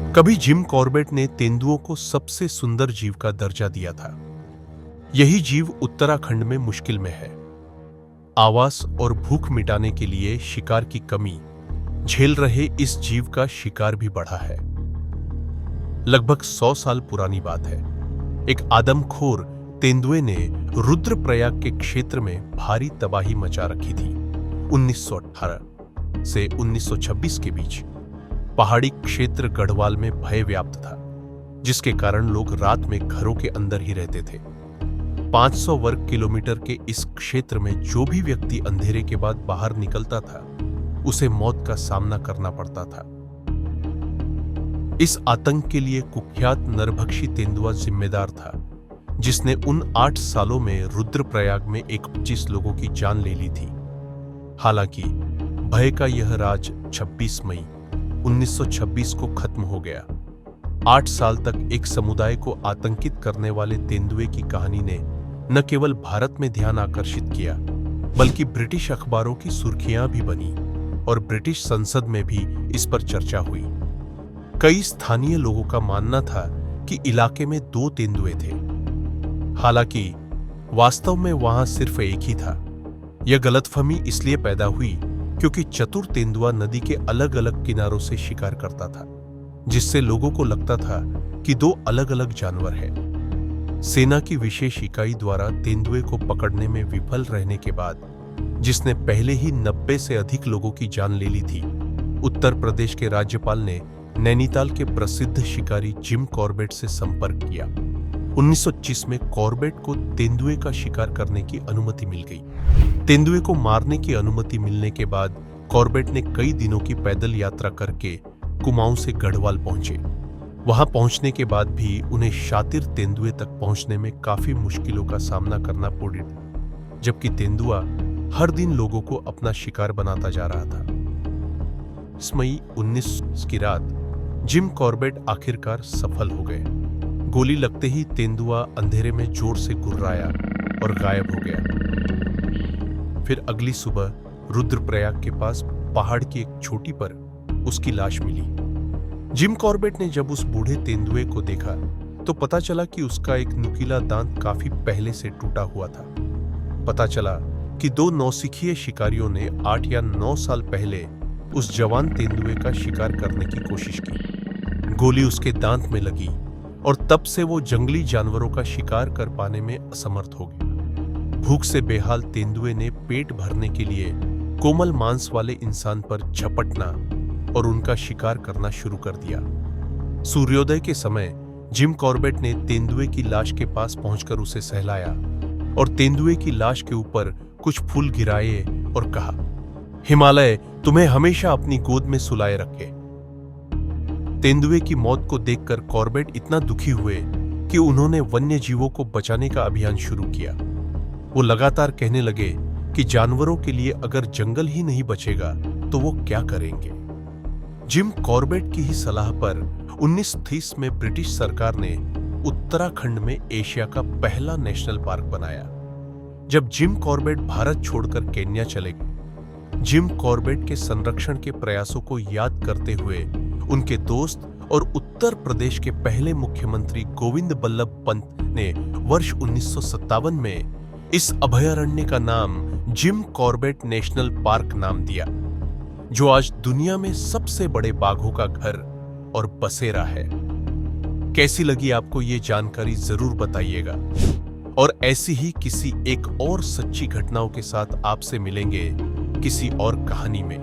कभी Jim Corbett ने तेंदुओं को सबसे सुंदर जीव का दर्जा दिया था। यही जीव उत्तराखंड में मुश्किल में है। आवास और भूख मिटाने के लिए शिकार की कमी झेल रहे इस जीव का शिकार भी बढ़ा है। लगभग 100 साल पुरानी बात है। एक आदमखोर तेंदुए ने रुद्रप्रयाग के क्षेत्र में भारी तबाही मचा रखी थी। 1918 से 1926 के बीच पहाड़ी क्षेत्र गढ़वाल में भय व्याप्त था, जिसके कारण लोग रात में घरों के अंदर ही रहते थे। 500 वर्ग किलोमीटर के इस क्षेत्र में जो भी व्यक्ति अंधेरे के बाद बाहर निकलता था, उसे मौत का सामना करना पड़ता था। इस आतंक के लिए कुख्यात नरभक्षी तेंदुआ जिम्मेदार था, जिसने उन 8 सालों में रुद्रप्रयाग में 25 लोगों की जान ले ली थी। हालांकि भय का यह राज 26 मई 1926 को खत्म हो गया। 8 साल तक एक समुदाय को आतंकित करने वाले तेंदुए की कहानी ने न केवल भारत में ध्यान आकर्षित किया, बल्कि ब्रिटिश अखबारों की सुर्खियां भी बनी और ब्रिटिश संसद में भी इस पर चर्चा हुई। कई स्थानीय लोगों का मानना था कि इलाके में 2 तेंदुए थे। हालांकि वास्तव में वहां सिर्फ एक ही था। यह गलतफहमी इसलिए पैदा हुई क्योंकि चतुर तेंदुआ नदी के अलग अलग किनारों से शिकार करता था, जिससे लोगों को लगता था कि 2 अलग अलग जानवर हैं। सेना की विशेष इकाई द्वारा तेंदुए को पकड़ने में विफल रहने के बाद, जिसने पहले ही 90 से अधिक लोगों की जान ले ली थी, उत्तर प्रदेश के राज्यपाल ने नैनीताल के प्रसिद्ध शिकारी जिम कॉर्बेट से संपर्क किया। 1925 में कॉर्बेट को तेंदुए का शिकार करने की अनुमति मिल गई। तेंदुए को मारने की अनुमति मिलने के बाद कॉर्बेट ने कई दिनों की पैदल यात्रा करके कुमाऊं से गढ़वाल पहुंचे। वहां पहुंचने के बाद भी उन्हें शातिर तेंदुए तक पहुंचने में काफी मुश्किलों का सामना करना पड़ा, जबकि तेंदुआ हर दिन लोगों को अपना शिकार बनाता जा रहा था। मई 19 की रात जिम कॉर्बेट आखिरकार सफल हो गए। गोली लगते ही तेंदुआ अंधेरे में जोर से गुर्राया और गायब हो गया। फिर अगली सुबह रुद्रप्रयाग के पास पहाड़ की एक चोटी पर उसकी लाश मिली। जिम कॉर्बेट ने जब उस बूढ़े तेंदुए को देखा तो पता चला कि उसका एक नुकीला दांत काफी पहले से टूटा हुआ था। पता चला कि 2 नौसिखिए शिकारियों ने 8 या 9 साल पहले उस जवान तेंदुए का शिकार करने की कोशिश की। गोली उसके दांत में लगी और तब से वो जंगली जानवरों का शिकार कर पाने में असमर्थ हो गया। भूख से बेहाल तेंदुए ने पेट भरने के लिए कोमल मांस वाले इंसान पर झपटना और उनका शिकार करना शुरू कर दिया। सूर्योदय के समय जिम कॉर्बेट ने तेंदुए की लाश के पास पहुंचकर उसे सहलाया और तेंदुए की लाश के ऊपर कुछ फूल गिराए और कहा, हिमालय तुम्हें हमेशा अपनी गोद में सुलाए रखे। तेंदुए की मौत को देखकर कॉर्बेट इतना दुखी हुए कि उन्होंने वन्य जीवों को बचाने का अभियान शुरू किया। वो लगातार कहने लगे कि जानवरों के लिए अगर जंगल ही नहीं बचेगा तो वो क्या करेंगे। जिम कॉर्बेट की ही सलाह पर 1930 में ब्रिटिश सरकार ने उत्तराखंड में एशिया का पहला नेशनल पार्क बनाया। जब जिम कॉर्बेट भारत छोड़कर केन्या चले गए, जिम कॉर्बेट के संरक्षण के प्रयासों को याद करते हुए उनके दोस्त और उत्तर प्रदेश के पहले मुख्यमंत्री गोविंद बल्लभ पंत ने वर्ष 1957 में इस अभयारण्य का नाम जिम कॉर्बेट नेशनल पार्क नाम दिया, जो आज दुनिया में सबसे बड़े बाघों का घर और बसेरा है। कैसी लगी आपको ये जानकारी जरूर बताइएगा। और ऐसी ही किसी एक और सच्ची घटनाओं के साथ आपसे मिलेंगे किसी और कहानी में।